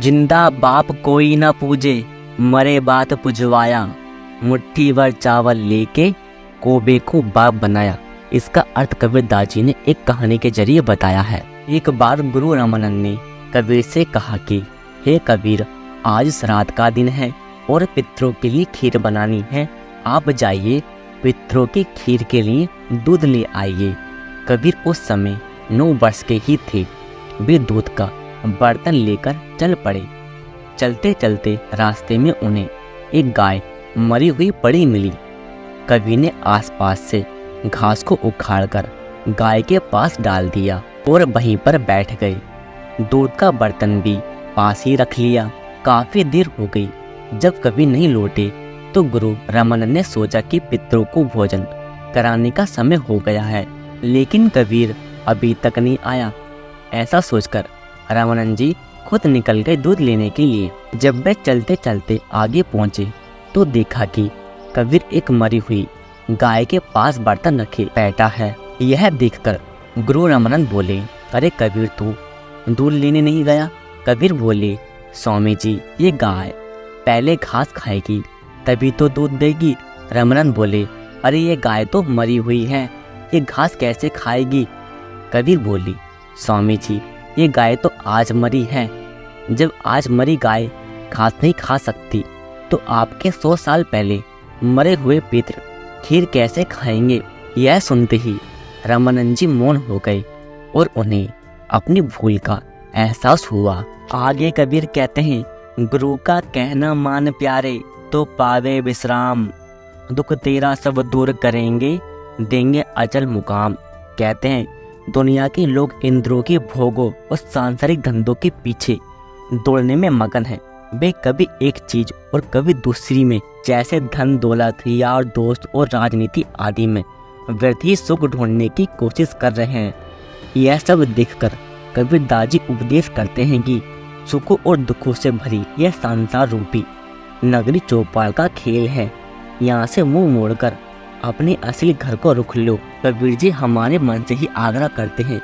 जिंदा बाप कोई न पूजे, मरे बात पुजवाया। मुट्ठी भर चावल लेके कोबे को बाप बनाया। इसका अर्थ कबीरदास जी ने एक कहानी के जरिए बताया है। एक बार गुरु रामानंद ने कबीर से कहा कि हे कबीर, आज श्राद्ध का दिन है और पितरों के लिए खीर बनानी है। आप जाइए पितरों की खीर के लिए दूध ले आइए। कबीर उस समय 9 वर्ष के ही थे। वे दूध का बर्तन लेकर चल पड़े। चलते चलते रास्ते में उन्हें एक गाय मरी हुई पड़ी मिली। कबीर ने आसपास से घास को उखाड़कर गाय के पास डाल दिया और वहीं पर बैठ गए। दूध का बर्तन भी पास ही रख लिया। काफी देर हो गई। जब कबीर नहीं लौटे तो गुरु रामानंद ने सोचा कि पितरों को भोजन कराने का समय हो गया है, लेकिन कबीर अभी तक नहीं आया। ऐसा सोचकर रामानंद जी खुद निकल गए दूध लेने के लिए। जब वे चलते चलते आगे पहुंचे तो देखा कि कबीर एक मरी हुई गाय के पास बर्तन रखे बैठा है। यह देखकर गुरु रामानंद बोले, अरे कबीर, तू दूध लेने नहीं गया? कबीर बोले, स्वामी जी, ये गाय पहले घास खाएगी तभी तो दूध देगी। रामानंद बोले, अरे ये गाय तो मरी हुई है, ये घास कैसे खाएगी? कबीर बोली, स्वामी जी, ये गाय तो आज मरी है। जब आज मरी गाय घास नहीं खा सकती तो आपके 100 साल पहले मरे हुए पितर खीर कैसे खाएंगे? यह सुनते ही रामानंद जी मौन हो गए और उन्हें अपनी भूल का एहसास हुआ। आगे कबीर कहते हैं, गुरु का कहना मान प्यारे तो पावे विश्राम। दुख तेरा सब दूर करेंगे, देंगे अचल मुकाम। कहते हैं दुनिया के लोग इंद्रियों के भोगों और सांसारिक धंधों के पीछे दौड़ने में मगन है। वे कभी एक चीज और कभी दूसरी में, जैसे धन दौलत, यार दोस्त और राजनीति आदि में व्यर्थी सुख ढूंढने की कोशिश कर रहे हैं। यह सब देखकर कबीरदास जी उपदेश करते हैं कि सुखों और दुखों से भरी यह संसार रूपी नगरी चौपाल का खेल है। यहाँ से मुंह मोड़कर अपने असली घर को रुख लो। कबीर जी हमारे मन से ही आग्रह करते हैं,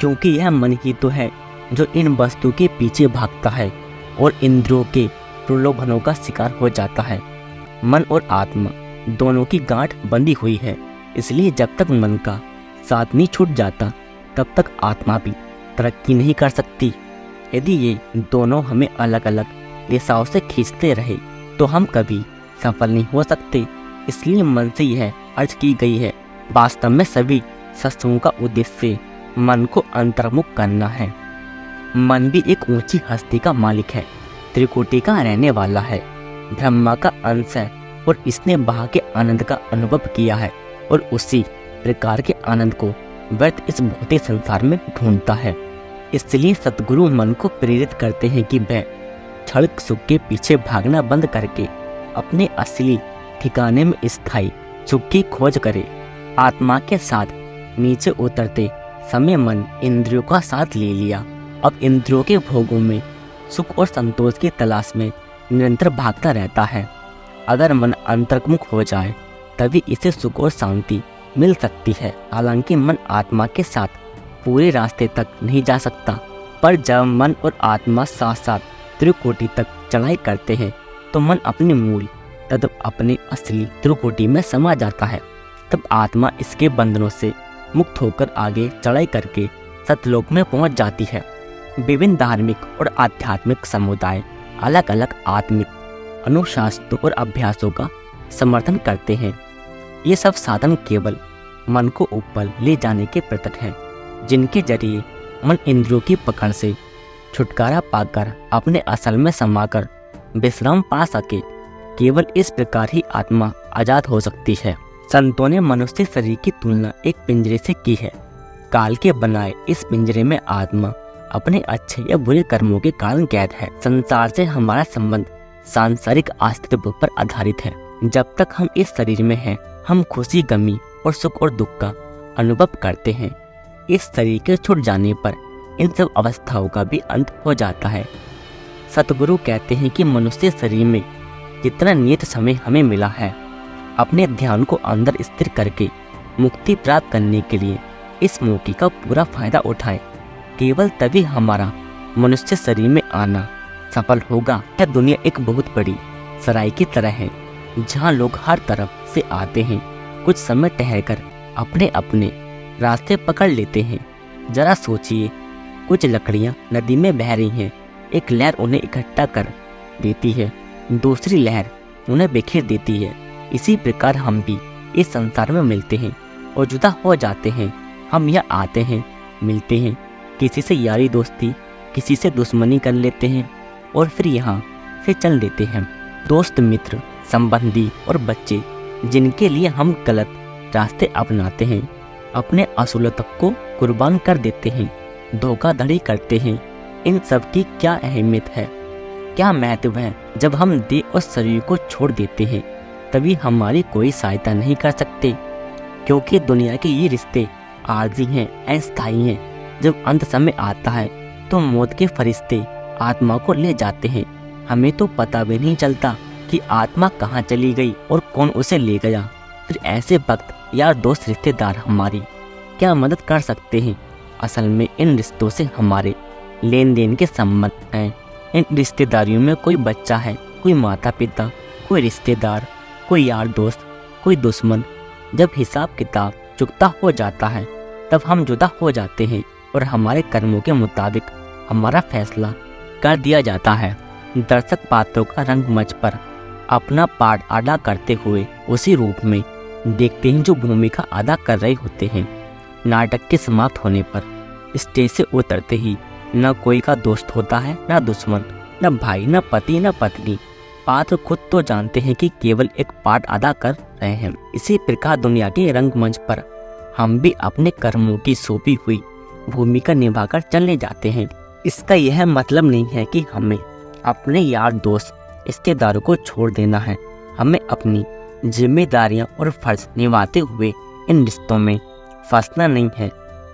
क्योंकि यह मन ही तो है जो इन वस्तु के पीछे भागता है और इंद्रियों के प्रलोभनों का शिकार हो जाता है। मन और आत्मा दोनों की गांठ बंधी हुई है, इसलिए जब तक मन का साथ नहीं छूट जाता तब तक आत्मा भी तरक्की नहीं कर सकती। यदि ये दोनों हमें अलग अलग दिशाओं से खींचते रहे तो हम कभी सफल नहीं हो सकते। इसलिए मन से यह अर्ज की गई है। वास्तव में सभी शास्त्रों का उद्देश्य मन को अंतर्मुख करना है। मन भी एक ऊंची हस्ती का मालिक है, त्रिकोटि का रहने वाला है, ब्रह्मा का अंश है और इसने बाह के आनंद का अनुभव किया है और उसी प्रकार के आनंद को व्यर्थ इस भौतिक संसार में ढूंढता है। इसलिए सतगुरु मन को प्रेरित करते हैं कि वह क्षण सुख के पीछे भागना बंद करके अपने असली ठिकाने में स्थायी सुख की खोज करे। आत्मा के साथ नीचे उतरते समय मन इंद्रियों का साथ ले लिया। अब इंद्रियों के भोगों में सुख और संतोष की तलाश में निरंतर भागता रहता है। अगर मन अंतर्मुख हो जाए तभी इसे सुख और शांति मिल सकती है। हालांकि मन आत्मा के साथ पूरे रास्ते तक नहीं जा सकता, पर जब मन और आत्मा साथ साथ त्रिकोटि तक चढ़ाई करते हैं तो मन अपने मूल तब अपने असली त्रिकोटि में समा जाता है। तब आत्मा इसके बंधनों से मुक्त होकर आगे चढ़ाई करके सतलोक में पहुंच जाती है। विभिन्न धार्मिक और आध्यात्मिक समुदाय अलग अलग आत्मिक अनुशासनों और अभ्यासों का समर्थन करते हैं। ये सब साधन केवल मन को ऊपर ले जाने के प्रकट हैं, जिनके जरिए मन इंद्रियों की पकड़ से छुटकारा पाकर अपने असल में समाकर विश्राम पा सके। केवल इस प्रकार ही आत्मा आजाद हो सकती है। संतों ने मनुष्य शरीर की तुलना एक पिंजरे से की है। काल के बनाए इस पिंजरे में आत्मा अपने अच्छे या बुरे कर्मों के कारण कैद है। संसार से हमारा संबंध सांसारिक अस्तित्व पर आधारित है। जब तक हम इस शरीर में हैं, हम खुशी, गमी और सुख और दुख का अनुभव करते हैं। इस शरीर के छूट जाने पर इन सब अवस्थाओं का भी अंत हो जाता है। सतगुरु कहते हैं कि मनुष्य शरीर में जितना नियत समय हमें मिला है, अपने ध्यान को अंदर स्थिर करके मुक्ति प्राप्त करने के लिए इस मौके का पूरा फायदा उठाएं। केवल तभी हमारा मनुष्य शरीर में आना सफल होगा। यह दुनिया एक बहुत बड़ी सराय की तरह है जहाँ लोग हर तरफ से आते हैं, कुछ समय ठहरकर अपने अपने रास्ते पकड़ लेते हैं। जरा सोचिए, कुछ लकड़ियाँ नदी में बह रही हैं, एक लहर उन्हें इकट्ठा कर देती है, दूसरी लहर उन्हें बिखेर देती है। इसी प्रकार हम भी इस संसार में मिलते हैं और जुदा हो जाते हैं। हम यहाँ आते हैं, मिलते हैं, किसी से यारी दोस्ती, किसी से दुश्मनी कर लेते हैं और फिर यहाँ से चल देते हैं। दोस्त, मित्र, संबंधी और बच्चे जिनके लिए हम गलत रास्ते अपनाते हैं, अपने असूलों को कुर्बान कर देते हैं, धोखाधड़ी करते हैं, इन सब की क्या अहमियत है, क्या महत्व है? जब हम देह और शरीर को छोड़ देते हैं तभी हमारी कोई सहायता नहीं कर सकते, क्योंकि दुनिया के ये रिश्ते आर्जी हैं, अस्थायी हैं। जब अंत समय आता है तो मौत के फरिश्ते आत्मा को ले जाते हैं। हमें तो पता भी नहीं चलता कि आत्मा कहाँ चली गई और कौन उसे ले गया। फिर ऐसे वक्त यार दोस्त, रिश्तेदार हमारी क्या मदद कर सकते हैं? असल में इन रिश्तों से हमारे लेन देन के संबंध हैं। इन रिश्तेदारियों में कोई बच्चा है, कोई माता पिता, कोई रिश्तेदार, कोई यार दोस्त, कोई दुश्मन। जब हिसाब किताब चुकता हो जाता है तब हम जुदा हो जाते हैं और हमारे कर्मों के मुताबिक हमारा फैसला कर दिया जाता है। दर्शक पात्रों का रंगमंच पर अपना पार्ट अदा करते हुए उसी रूप में देखते हैं जो भूमिका अदा कर रहे होते हैं। नाटक के समाप्त होने पर स्टेज से उतरते ही न कोई का दोस्त होता है, न दुश्मन, न भाई, न पति, न पत्नी। पात्र खुद तो जानते हैं कि केवल एक पार्ट अदा कर रहे हैं। इसी प्रकार दुनिया के रंगमंच पर हम भी अपने कर्मों की सौंपी हुई भूमिका निभाकर चलने जाते हैं। इसका यह मतलब नहीं है कि हमें अपने यार दोस्त, रिश्तेदारों को छोड़ देना है। हमें अपनी जिम्मेदारियां और फर्ज निभाते हुए इन रिश्तों में फंसना नहीं है।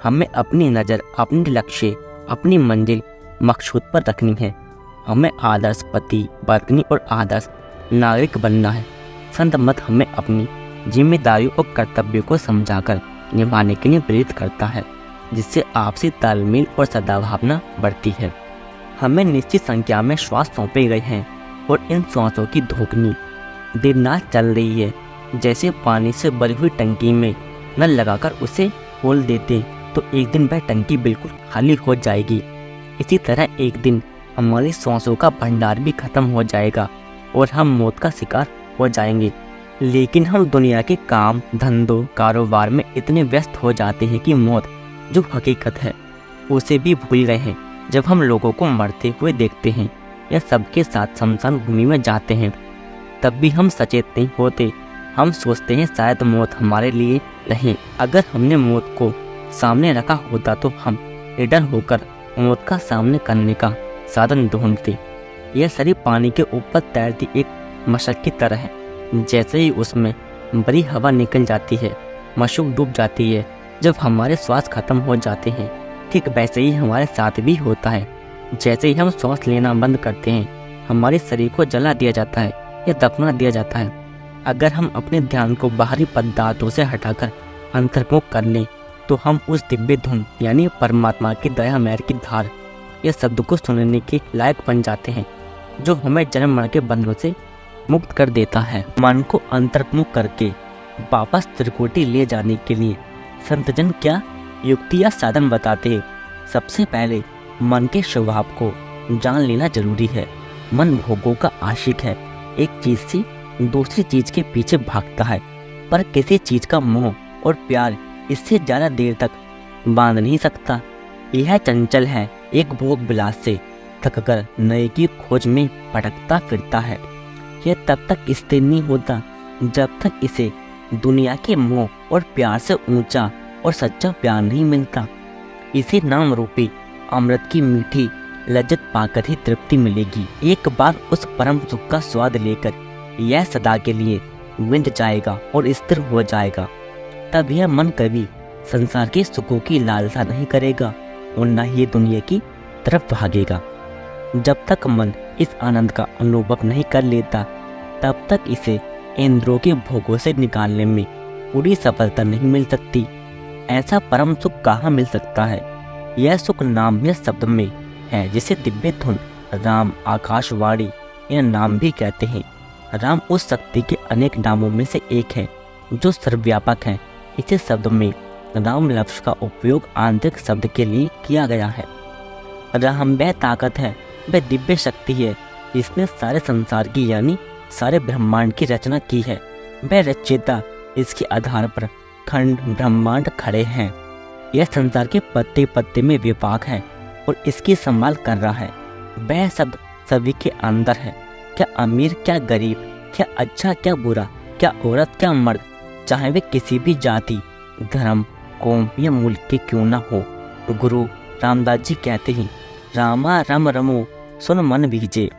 हमें अपनी नज़र अपने लक्ष्य, अपनी मंजिल, मकसूद पर रखनी है। हमें आदर्श पति, पत्नी और आदर्श नागरिक बनना है। संत मत हमें अपनी जिम्मेदारियों और कर्तव्यों को समझाकर निभाने के लिए प्रेरित करता है, जिससे आपसी तालमेल और सद्भावना बढ़ती है। हमें निश्चित संख्या में श्वास सौंपे गए हैं और इन श्वासों की धोखनी दिन रात चल रही है। जैसे पानी से भरी हुई टंकी में नल लगाकर उसे खोल देते तो एक दिन वह टंकी बिल्कुल खाली हो जाएगी। इसी तरह एक दिन हमारी सांसों का भंडार भी खत्म हो जाएगा और हम मौत का शिकार हो जाएंगे। लेकिन हम दुनिया के काम, धंधों, कारोबार में इतने व्यस्त हो जाते हैं कि मौत जो हकीकत है उसे भी भूल गए हैं। जब हम लोगों को मरते हुए देखते हैं या सबके साथ शमशान भूमि में जाते हैं तब भी हम सचेत नहीं होते। हम सोचते हैं शायद मौत हमारे लिए नहीं। अगर हमने मौत को सामने रखा होता तो हम निडर होकर मौत का सामने करने का साधन ढूंढते। यह शरीर पानी के ऊपर तैरती एक मशक की तरह है। जैसे ही उसमें बड़ी हवा निकल जाती है, मशक डूब जाती है। जब हमारे श्वास खत्म हो जाते हैं ठीक वैसे ही हमारे साथ भी होता है। जैसे ही हम श्वास लेना बंद करते हैं हमारे शरीर को जला दिया जाता है या दफना दिया जाता है। अगर हम अपने ध्यान को बाहरी पदार्थों से हटाकर अंतर्मुख कर लें तो हम उस दिव्य धुन यानी परमात्मा की दया मेहर की धार या शब्द को सुनने के लायक बन जाते हैं, जो हमें जन्म मरण के बंधनों से मुक्त कर देता है। मन को अंतर्मुख करके वापस त्रिकुटी ले जाने के लिए संतजन क्या युक्ति या साधन बताते हैं। सबसे पहले मन के स्वभाव को जान लेना जरूरी है। मन भोगों का आशिक है, एक चीज से दूसरी चीज के पीछे भागता है, पर किसी चीज का मोह और प्यार इससे ज्यादा देर तक बांध नहीं सकता। यह चंचल है, एक भोग विलास से थककर नए की खोज में भटकता फिरता है। यह तब तक स्थिर नहीं होता जब तक इसे दुनिया के मोह और प्यार से ऊंचा और सच्चा प्यार नहीं मिलता। इसे नाम रूपी अमृत की मीठी लज्जत पाकर ही तृप्ति मिलेगी। एक बार उस परम सुख का स्वाद लेकर यह सदा के लिए विंध जाएगा और स्थिर हो जाएगा। तब यह मन कभी संसार के सुखों की लालसा नहीं करेगा और न ही दुनिया की तरफ भागेगा। जब तक मन इस आनंद का अनुभव नहीं कर लेता तब तक इसे इंद्रियों के भोगों से निकालने में पूरी सफलता नहीं मिल सकती। ऐसा परम सुख कहाँ मिल सकता है? यह सुख नाम या शब्द में है, जिसे दिव्य धुन राम, आकाशवाणी या नाम भी कहते हैं। राम उस शक्ति के अनेक नामों में से एक है जो सर्वव्यापक है। इसी शब्द में राम लफ्ज़ का उपयोग आंतरिक शब्द के लिए किया गया है। राम वह ताकत है, वह दिव्य शक्ति है जिसने सारे संसार की यानी सारे ब्रह्मांड की रचना की है। वह रचयिता, इसके आधार पर खंड ब्रह्मांड खड़े हैं। यह संसार के पत्ते पत्ते में व्यापक है और इसकी संभाल कर रहा है। वह शब्द सभी के अंदर है, क्या अमीर क्या गरीब, क्या अच्छा क्या बुरा, क्या औरत क्या मर्द, चाहे वे किसी भी जाति, धर्म, कौम या मुल्क के क्यों न हो। गुरु रामदास जी कहते हैं, रामा रम रमो सुन मन बीजे।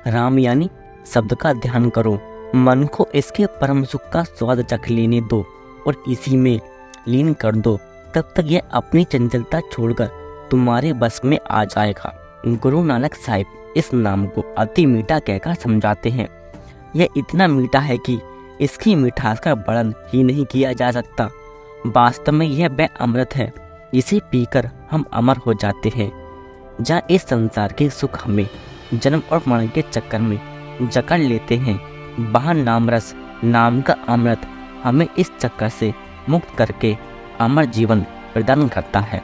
राम यानी शब्द का ध्यान करो, मन को इसके परम सुख का स्वाद चख लेने दो और इसी में लीन कर दो। तब तक यह अपनी चंचलता छोड़कर तुम्हारे बस में आ जाएगा। गुरु नानक साहिब इस नाम को अति मीठा कहकर समझाते हैं। यह इतना मीठा है कि इसकी मिठास का वर्णन ही नहीं किया जा सकता। वास्तव में यह वह अमृत है जिसे पीकर हम अमर हो जाते हैं। जहाँ इस संसार के सुख हमें जन्म और मरण के चक्कर में जकड़ लेते हैं, वहाँ नाम रस, नाम का अमृत हमें इस चक्कर से मुक्त करके अमर जीवन प्रदान करता है।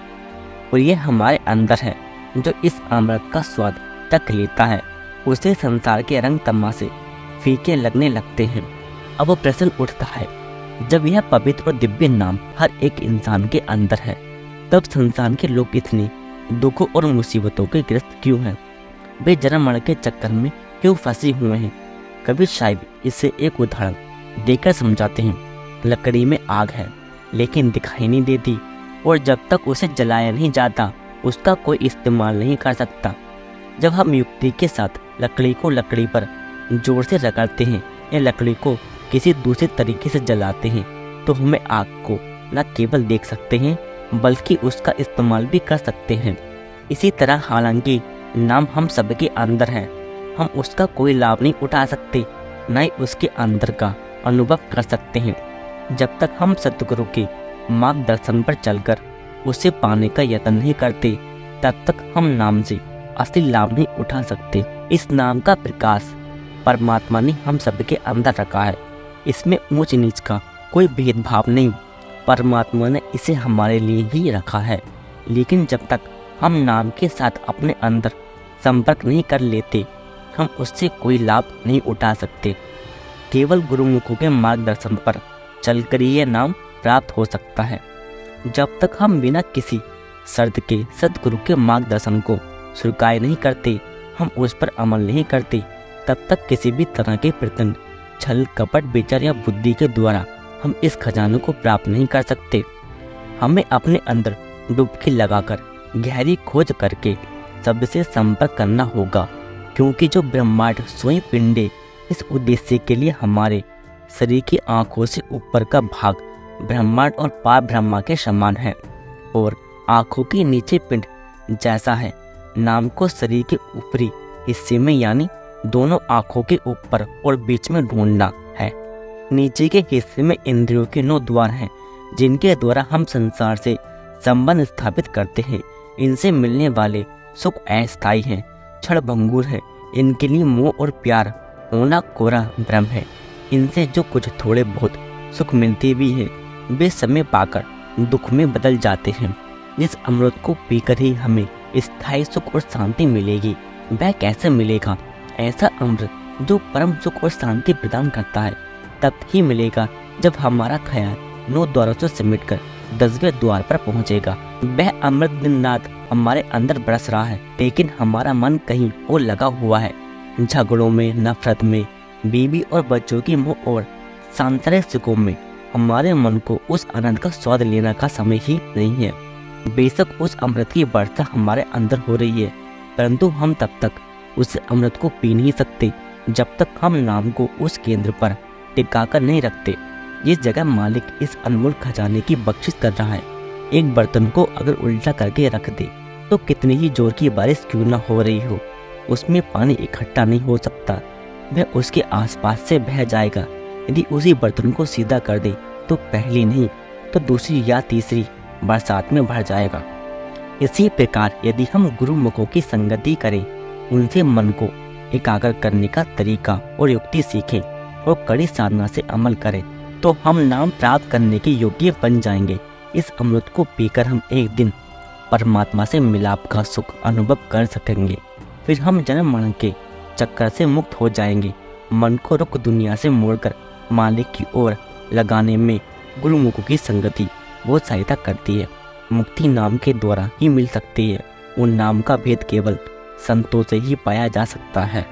और यह हमारे अंदर है। जो इस अमृत का स्वाद चख लेता है उसे संसार के रंग तमाशे फीके लगने लगते हैं। अब प्रश्न उठता है, जब यह पवित्र और दिव्य नाम हर एक इंसान के अंदर है, तब संसार के लोग इतने दुखों और मुसीबतों के ग्रस्त क्यों हैं? वे जन्म मरण के चक्कर में क्यों फंसे हुए हैं? कभी शायद इससे एक उदाहरण देकर समझाते हैं। लकड़ी में आग है लेकिन दिखाई नहीं देती, और जब तक उसे जलाया नहीं जाता उसका कोई इस्तेमाल नहीं कर सकता। जब हम युक्ति के साथ लकड़ी को लकड़ी पर जोर से रगड़ते हैं या लकड़ी को किसी दूसरे तरीके से जलाते हैं, तो हमें आग को न केवल देख सकते हैं बल्कि उसका इस्तेमाल भी कर सकते हैं। इसी तरह हालांकि नाम हम सबके अंदर है, हम उसका कोई लाभ नहीं उठा सकते, न ही उसके अंदर का अनुभव कर सकते हैं। जब तक हम सतगुरु के मार्गदर्शन पर चलकर उसे पाने का यत्न नहीं करते, तब तक हम नाम से असली लाभ नहीं उठा सकते। इस नाम का प्रकाश परमात्मा ने हम सबके अंदर रखा है। इसमें ऊंच नीच का कोई भेदभाव नहीं, परमात्मा ने इसे हमारे लिए ही रखा है। लेकिन जब तक हम नाम के साथ अपने अंदर संपर्क नहीं कर लेते, हम उससे कोई लाभ नहीं उठा सकते। केवल गुरुमुखों के मार्गदर्शन पर चलकर यह नाम प्राप्त हो सकता है। जब तक हम बिना किसी शर्त के सद्गुरु के मार्गदर्शन को स्वीकार नहीं करते, हम उस पर अमल नहीं करते, तब तक किसी भी तरह के प्रयत्न, छल कपट विचार या बुद्धि के द्वारा हम इस खजाने को प्राप्त नहीं कर सकते। हमें अपने अंदर डुबकी लगाकर गहरी खोज करके सबसे संपर्क करना होगा, क्योंकि जो ब्रह्मांड स्वयं पिंडे इस उद्देश्य के लिए हमारे शरीर की आंखों से ऊपर का भाग ब्रह्मांड और पार ब्रह्मा के समान है, और आंखों के नीचे पिंड जैसा है। नाम को शरीर के ऊपरी हिस्से में यानी दोनों आंखों के ऊपर और बीच में ढूंढना है। नीचे के हिस्से में इंद्रियों के 9 द्वार हैं, जिनके द्वारा हम संसार से संबंध स्थापित करते हैं। इनसे मिलने वाले सुख अस्थायी हैं, क्षणभंगुर है। इनके लिए मोह और प्यार होना कोरा भ्रम है। इनसे जो कुछ थोड़े बहुत सुख मिलते भी हैं, वे समय पाकर दुख में बदल जाते हैं। जिस अमृत को पीकर ही हमें स्थायी सुख और शांति मिलेगी, वह कैसे मिलेगा? ऐसा अमृत जो परम सुख और शांति प्रदान करता है तब ही मिलेगा जब हमारा ख्याल 9 द्वारों से सिमटकर 10वें द्वार पर पहुंचेगा। वह अमृत दिन रात हमारे अंदर बरस रहा है, लेकिन हमारा मन कहीं और लगा हुआ है, झगड़ों में, नफरत में, बीवी और बच्चों की मोह और सांसारिक सुखों में। हमारे मन को उस आनंद का स्वाद लेने का समय ही नहीं है। बेशक उस अमृत की वर्षा हमारे अंदर हो रही है, परंतु हम तब तक उस अमृत को पी नहीं सकते जब तक हम नाम को उस केंद्र पर टिकाकर नहीं रखते जिस जगह मालिक इस अनमोल खजाने की बख्शिश कर रहा है। एक बर्तन को अगर उल्टा करके रख दे तो कितनी ही जोर की बारिश क्यों न हो रही हो, उसमें पानी इकट्ठा नहीं हो सकता, वह उसके आसपास से बह जाएगा। यदि उसी बर्तन को सीधा कर दे तो पहली नहीं तो दूसरी या तीसरी बरसात में भर जाएगा। इसी प्रकार यदि हम गुरुमुखों की संगति करें उनसे मन को एकाग्र करने का तरीका और युक्ति सीखें और कड़ी साधना से अमल करें तो हम नाम प्राप्त करने के योग्य बन जाएंगे। इस अमृत को पीकर हम एक दिन परमात्मा से मिलाप का सुख अनुभव कर सकेंगे। फिर हम जन्म मरण के चक्कर से मुक्त हो जाएंगे। मन को रुक दुनिया से मोड़कर मालिक की ओर लगाने में गुरुमुखों की संगति बहुत सहायता करती है। मुक्ति नाम के द्वारा ही मिल सकती है। उन नाम का भेद केवल संतों से ही पाया जा सकता है।